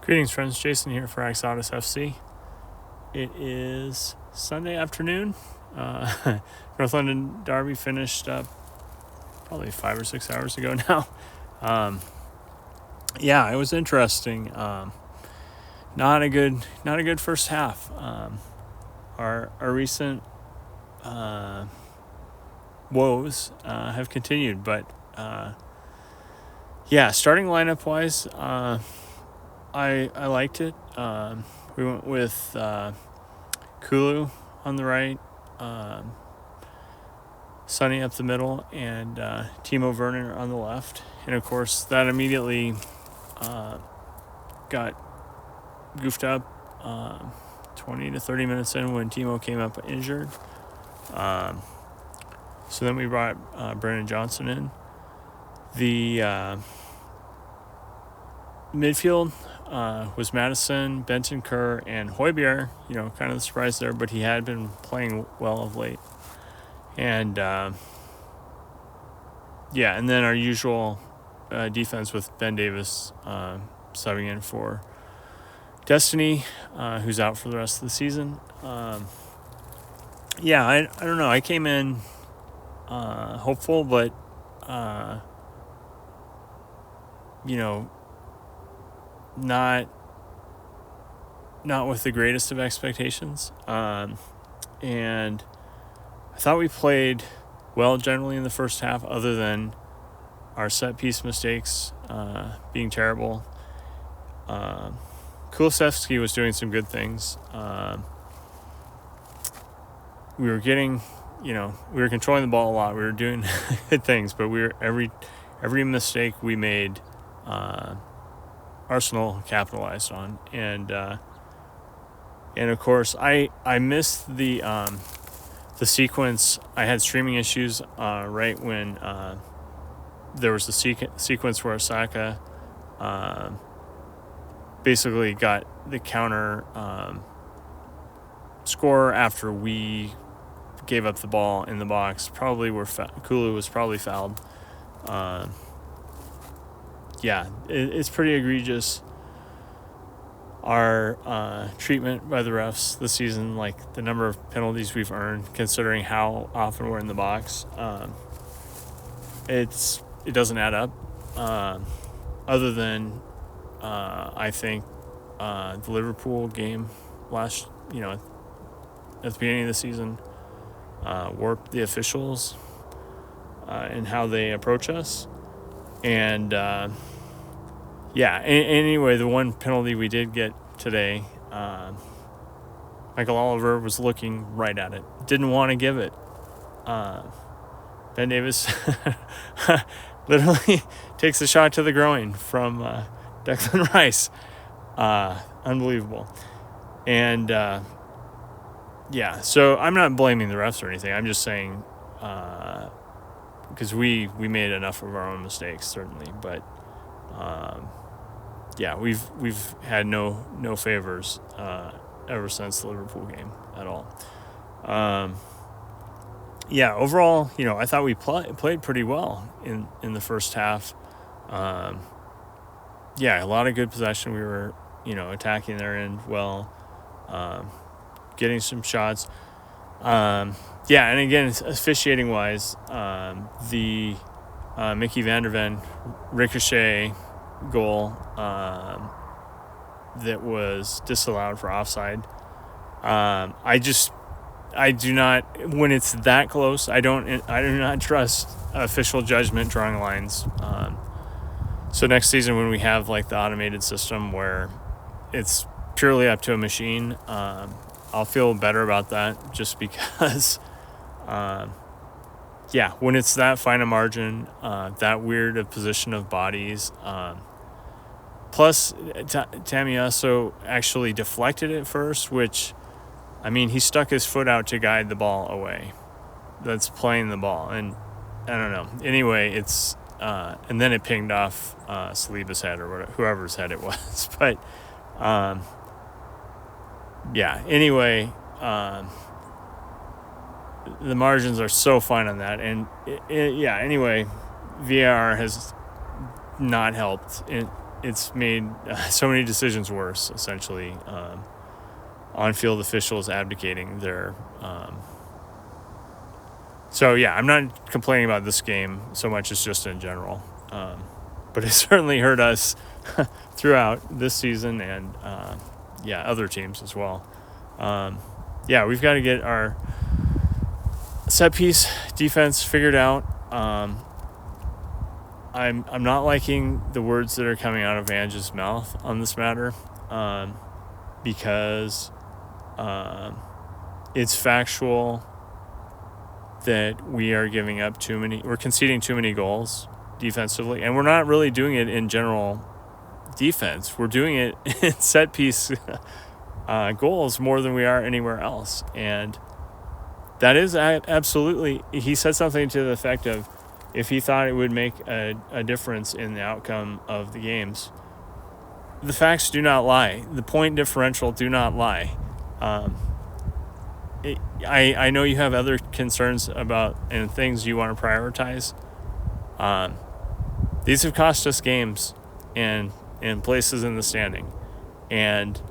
Greetings, friends. Jason here for AxodysFC. It is Sunday afternoon. North London Derby finished up probably 5 or 6 hours ago now. It was interesting. Not a good first half. Our recent woes have continued, but starting lineup wise, I liked it. We went with Kulu on the right, Sonny up the middle, and Timo Werner on the left. And of course, that immediately got goofed up 20 to 30 minutes in when Timo came up injured. So then we brought Brennan Johnson in. The midfield was Madison, Benton Kerr, and Højbjerg. Kind of the surprise there, but he had been playing well of late. And and then our usual defense with Ben Davis subbing in for Destiny, who's out for the rest of the season. I don't know. I came in hopeful, but not with the greatest of expectations. And I thought we played well generally in the first half, other than our set piece mistakes being terrible. Kulusevski was doing some good things. We were controlling the ball a lot. We were doing good things, but every mistake we made, Arsenal capitalized on. And of course, I missed the sequence. I had streaming issues right when there was the sequence where Osaka basically got the counter score after we gave up the ball in the box. Probably where Kulu was probably fouled. It's pretty egregious, our treatment by the refs this season, like the number of penalties we've earned, considering how often we're in the box. It doesn't add up, other than I think the Liverpool game at the beginning of the season warped the officials and how they approach us. And anyway, the one penalty we did get today, Michael Oliver was looking right at it, didn't want to give it. Ben Davis literally takes a shot to the groin from Declan Rice. Unbelievable. And so I'm not blaming the refs or anything. I'm just saying, because we made enough of our own mistakes, certainly, but we've had no favors ever since the Liverpool game at all. Overall, I thought we played pretty well in the first half. A lot of good possession. We were attacking their end well, getting some shots. And again, officiating wise, the Mickey van der Ven ricochet goal that was disallowed for offside. I do not, when it's that close, I do not trust official judgment drawing lines. So next season, when we have like the automated system where it's purely up to a machine, I'll feel better about that, just because when it's that fine a margin, that weird a position of bodies, plus Tamiaso actually deflected it first, which, he stuck his foot out to guide the ball away. That's playing the ball, and I don't know. Anyway, it's and then it pinged off Saliba's head or whatever, whoever's head it was. But anyway, the margins are so fine on that, and anyway, VAR has not helped in it's made so many decisions worse, essentially. On-field officials abdicating their... So, yeah, I'm not complaining about this game so much as just in general. But it certainly hurt us throughout this season and, other teams as well. We've got to get our set-piece defense figured out. I'm not liking the words that are coming out of Vange's mouth on this matter, because it's factual that we are giving up we're conceding too many goals defensively, and we're not really doing it in general defense. We're doing it in set piece goals more than we are anywhere else, and that is absolutely. He said something to the effect of, if he thought it would make a difference in the outcome of the games, the facts do not lie. The point differential do not lie. I know you have other concerns about and things you want to prioritize. These have cost us games and places in the standing. And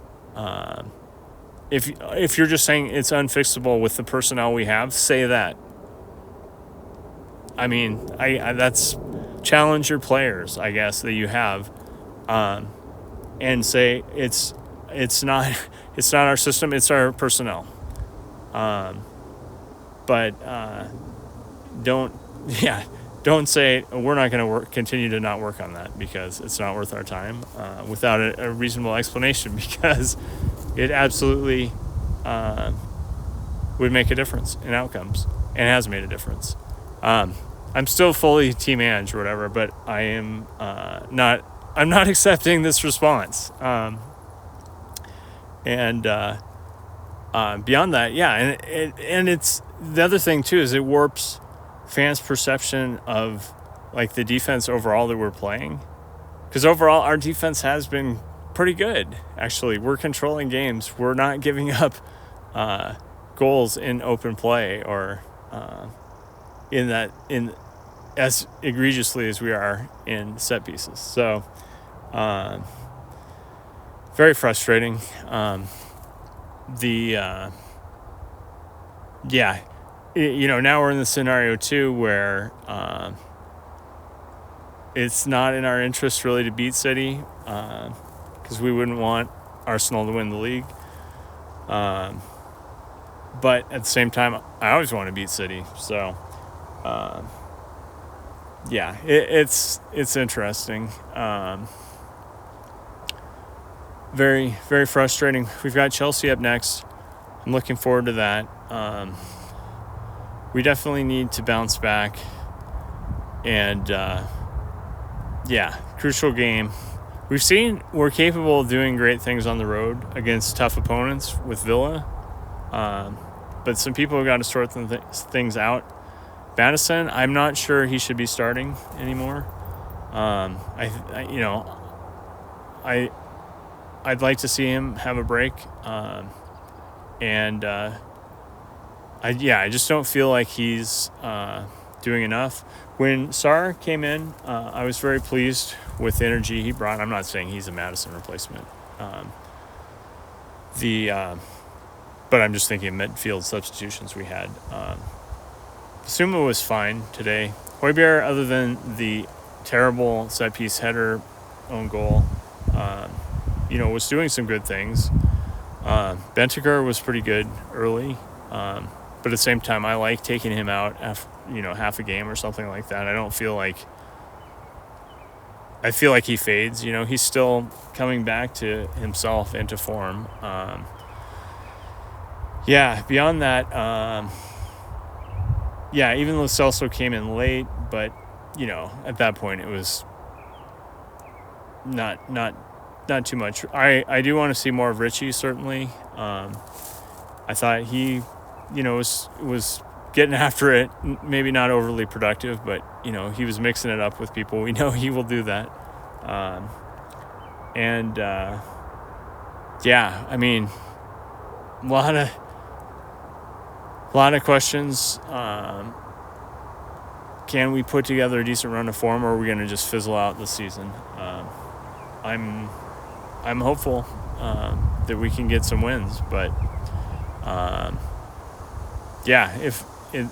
if you're just saying it's unfixable with the personnel we have, say that. I mean, that's challenge your players, I guess, that you have, and say it's not our system, it's our personnel. But don't say we're not going to continue to not work on that because it's not worth our time without a reasonable explanation, because it absolutely would make a difference in outcomes and has made a difference. I'm still fully team Ange or whatever, but I am not accepting this response. And beyond that, and it's the other thing too is it warps fans' perception of like the defense overall that we're playing, because overall our defense has been pretty good. Actually, we're controlling games. We're not giving up goals in open play or in as egregiously as we are in set pieces. So very frustrating. Now we're in the scenario too where it's not in our interest really to beat City, because we wouldn't want Arsenal to win the league. But at the same time, I always want to beat City. So it's interesting. Very, very frustrating. We've got Chelsea up next. I'm looking forward to that. We definitely need to bounce back. And, crucial game. We've seen we're capable of doing great things on the road against tough opponents with Villa. But some people have got to sort things out. Madison, I'm not sure he should be starting anymore. I'd like to see him have a break. I just don't feel like he's doing enough. When Sarr came in, I was very pleased with the energy he brought. I'm not saying he's a Madison replacement. But I'm just thinking midfield substitutions we had. Suma was fine today. Højbjerg, other than the terrible set-piece header own goal, was doing some good things. Bentancur was pretty good early. But at the same time, I like taking him out after, half a game or something like that. I feel like he fades. He's still coming back to himself and to form. Beyond that, even though Celso came in late, but, at that point it was not too much. I do want to see more of Richie, certainly. I thought he, was getting after it, maybe not overly productive, but, he was mixing it up with people. We know he will do that. A lot of questions. Can we put together a decent run of form, or are we going to just fizzle out this season? I'm hopeful that we can get some wins, but if it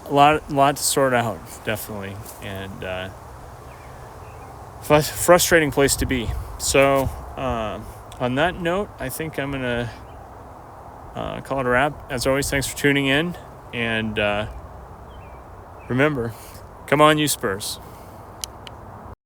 a lot to sort out, definitely, and frustrating place to be. So on that note, I think I'm gonna call it a wrap. As always, thanks for tuning in, and remember, come on, you Spurs.